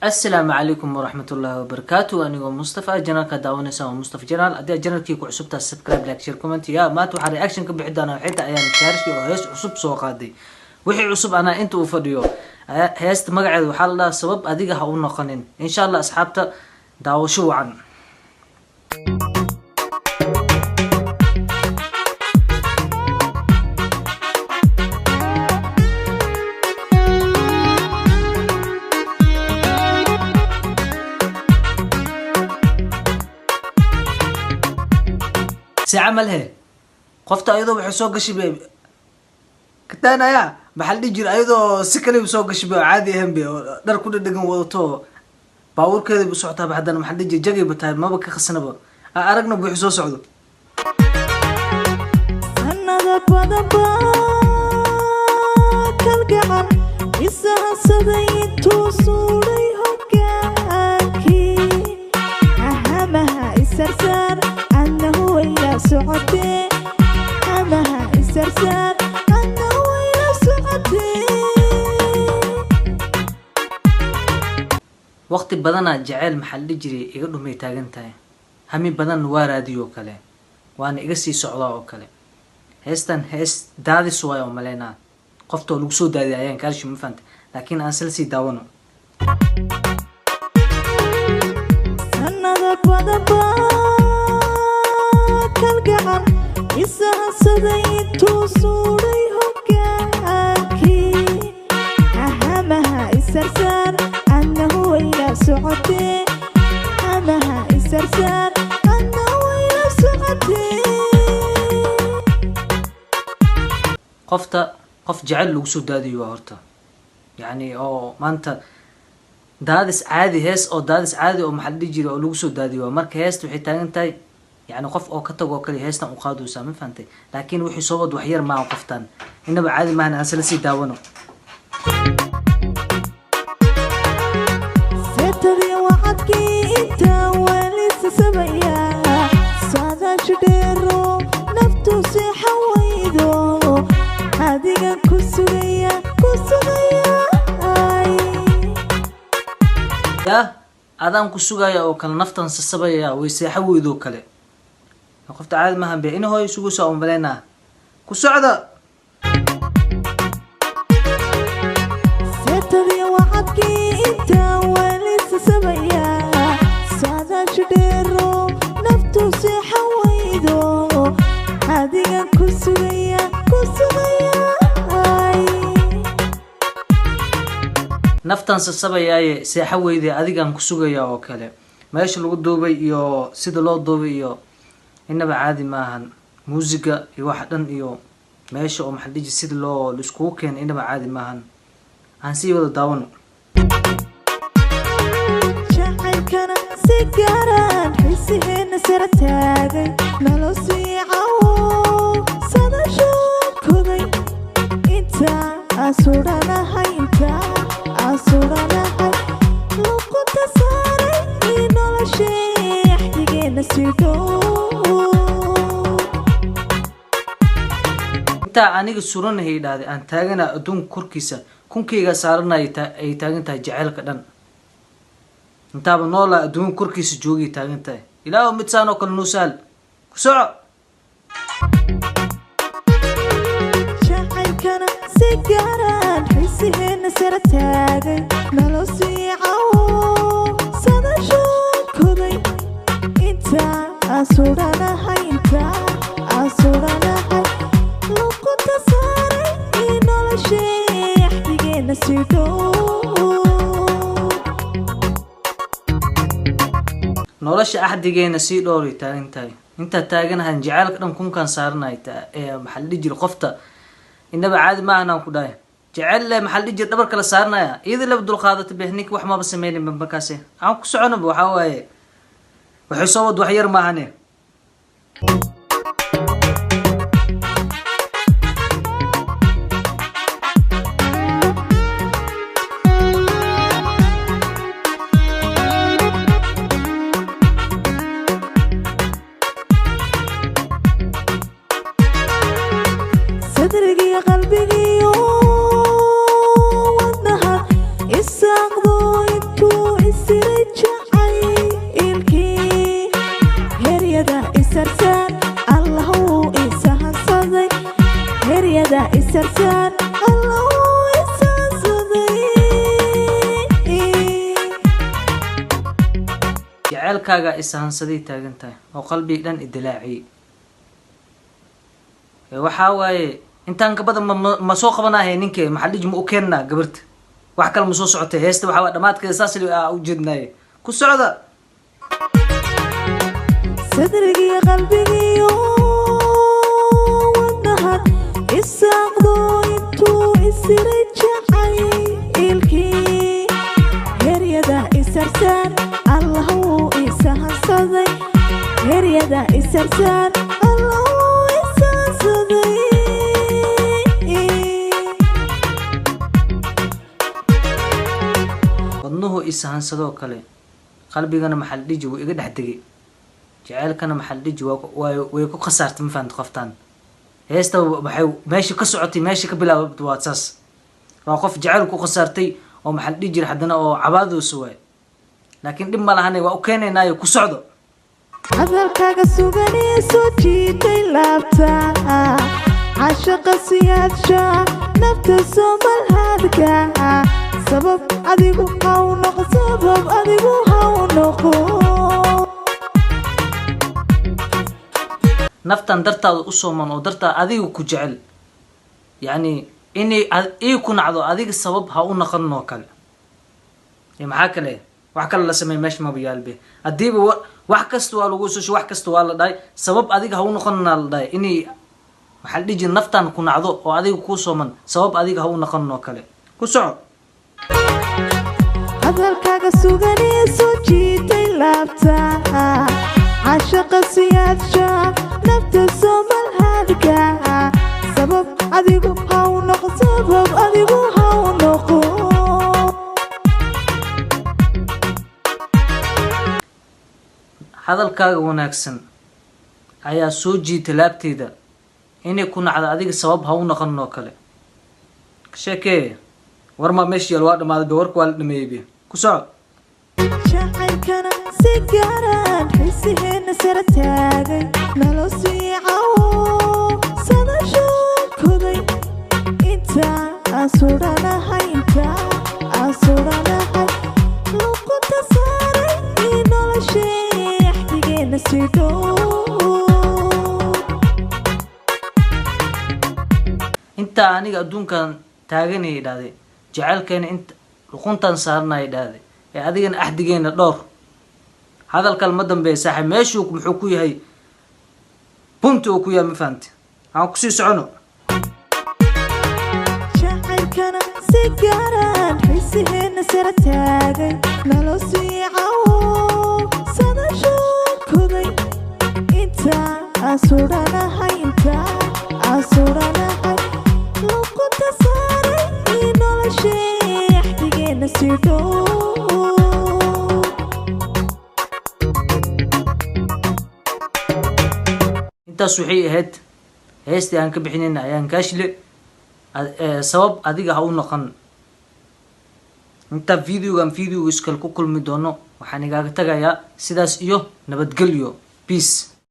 السلام عليكم ورحمة الله وبركاته. أنا مصطفى جنال كداوني سوا مصطفى جنال أدي جنال كيكو عصبتها سبسكرايب لايك شير كومنت يا ما تو رياكشن كبحد أنا حتى أيام كارشي وهيس عصب سوق هادي وحي عصب أنا أنتو فيديو هيست مقعد وحلا سبب أديك هقولنا قنين إن شاء الله أصحابته داو شو عن سعملها قفت أيضا بحسوق الشباب كتانا يا محل يجري أيضا سكري بسوق الشباب عادي هم بي دار كل الدقن وضطو باور كذا بسعتها بعدنا محل يجي جاي بتاعي ما بك خسنا بقى أرقنا بحسوق سعودو أنا ذا كالقمر إسها صديتو صوري هكاكي أهمها السرسار أنه إلى سعدي أهمها السرسار أنه إلى سعدي وقت بدنا جعل محل يجري يقولوا ميتاجن تاي همي بدن واراديو كله وأنا إجسي سعودة كله هستن هست دادي سواي وملينا قفتو لوكسو دادي أيان كارش مفهمت لكن أنا سلسي داونه أنا ذا كالقمر إسها صديتو صوري هكاكي أهمها السرسار أنه إلى سعدي أهمها السرسار أنه إلى سعدي قف جعل لوكسو دادي وهرتا يعني أو ما أنت دادس عادي هيس أو دادس عادي أو محل يجري أو لوكسو دادي ومرك هيس وحيتان أنتي يعني قف أو كتب أو كلي هيسنا وقادو سامن فهمتي لكن وحي صوبد وحير معه قفتان إنما عادي ما أنا أسلسي داونه ستري وعدكي انت ولسه سبيا سادا شديرو نفتو سيحويدو هاديقا كسوغيا يا أدام كسوغايا أو كان نفتن سسبيا ويسيحويدو كلي قفت عادي ما هم بينه هو يسوق سوا مبلينا كسعدة ستري وعدكي انت ولسه سبيا سادا شديرو نفتو سيحويدو هاديقا كسوغيا naftan sasabayaaye seexa weyday adigaan ku sugaya oo kale meesha lagu duubay iyo sida loo duubay iyo inaba caadi maahan muusiga iyo wax dhan iyo meesha oo maxal dhigi sida loo isku keen inaba caadi maahan aan sii wada daawano jacaylkana si gaaraan xiisaheena sara taagay nalo siicawo sadasho koday inta asuranahay inta asuranahay luqunta saaray noloshee axdigeena sidoo intaa aniga suranahay yidhaahday aan taagana adduunka korkiisa kunkayga saaranaya ay taagan tahay jaceylka dhan intaaba noolaa adduunka korkiisa joogay taagan tahay ilaahu mid saan oo kale noo sahal ku soco jacaylkana si gaaraan xiisaheena sara taagay nalo siicawo sadasho koday inta asuranahay inta asuranahay luqunta saaray noloshee axdigeena sidoo nolosha axdigeena sii dhowray taagan tahay intaa taaganahan jaceylka dhan kunkaan saaranay ee maxaa la dhihi jira qofta inaba caadi maahan aan ku dhahay jecel le maxaa la dhihi jira dhabar kala saaranaya iyadii laba dulqaadata beh ninka wax maba sameynin markaasi aan ku soconaba waxaa waaye waxay soo wad wax yar maahane صدري قلبي وودها الساق ضويتو jaceylkaaga isahansaday taagan tahay oo qalbiga dhan idilaaciye waxaa waaye intaan ka badan ma soo qabanahay ninke maxaa dhiji ma u keenna gabarta wax kale ma soo socotay heesta waxaa waa dhamaadkeeda saas u jeednaaye ku socda sadrigii qalbigiyo wadnahad isaaqdo intuu isiray jacaylkii heryada isarsaan allahu isahansaday heryada isarsaan allahu isahansaday wadnuhu isahansadoo kale qalbigana maxaa dhiji wuu iga dhex degay jaceylkana maxaa dhiji way ku khasaartay ma fahamta qoftaan heesta waxay meesha ka socotay meesha ka bilaabay waa saas waa qof jaceyl ku khasaartay oo maxaa dhiji jira haddana oo cabaadoosa waay laakiin dhib ma lahane waa u keenaynaayo ku socdo hadalkaaga suganee soo jiitay laabta cashaqa siyaadsha nafta soomalhaadka sabab adigu haw noqo sabab adigu haw noqo naftan dartaada u sooman oo dartaa adiga ku jecel yacni inay ii ku nacdo adiga sabab ha u naqanoo kale maxaa kale wax kale la sameey meesha maba yaalbe haddiiba wax kasta waa lagu susho wax kasta waa la dhahay sabab adiga ha u noqonaa la dhahay inay waxaa la dhihi jira naftan ku nacdo oo adiga kuu sooman sabab adiga ha u naqanoo kale ku soco hadalkaaga suganee soo jiitay laabta cashaqa siyaadsha nafta soomalhaadka sabab adigu haw noqo sabab adigu haw noqo hadalkaaga wanaagsan ayaa soo jiitay laabteyda inay ku nacdo adiga sabab ha u noqonoo kale sheekee war maa meesha yaal waa dhamaaday be warka waa la dhameeyey ku soco jacaylkana si gaaraan xiisaheena sara taagay nalo sii cawo sadashoon koday intaa aan sudhanahay luqunta saaray ii noloshee axdigeena sii dhow intaa aniga adduunkan taaganay idhahday jaceylkeena inta luquntan saarnay idhahday ee adigana axdigeena dhowr hadalkal ma dambeeya saaxiib meeshuu muxuu ku yahay bunti uu ku yahay ma fahamti aan kusii socono jacaylkana si gaaraan xiisaheena sara taagay nalo sii cawo sadashoon koday intaa aan sudhanahay luqunta saaray ii noloshee axdigeena sii dhow intaas waxay ahayd heestii aan ka bixinayna ayaan kaashile sabab adiga ha u noqon intaa videoga iskale ku kulmi doono waxaan igaaga tagayaa sidaas iyo nabadgelyo peace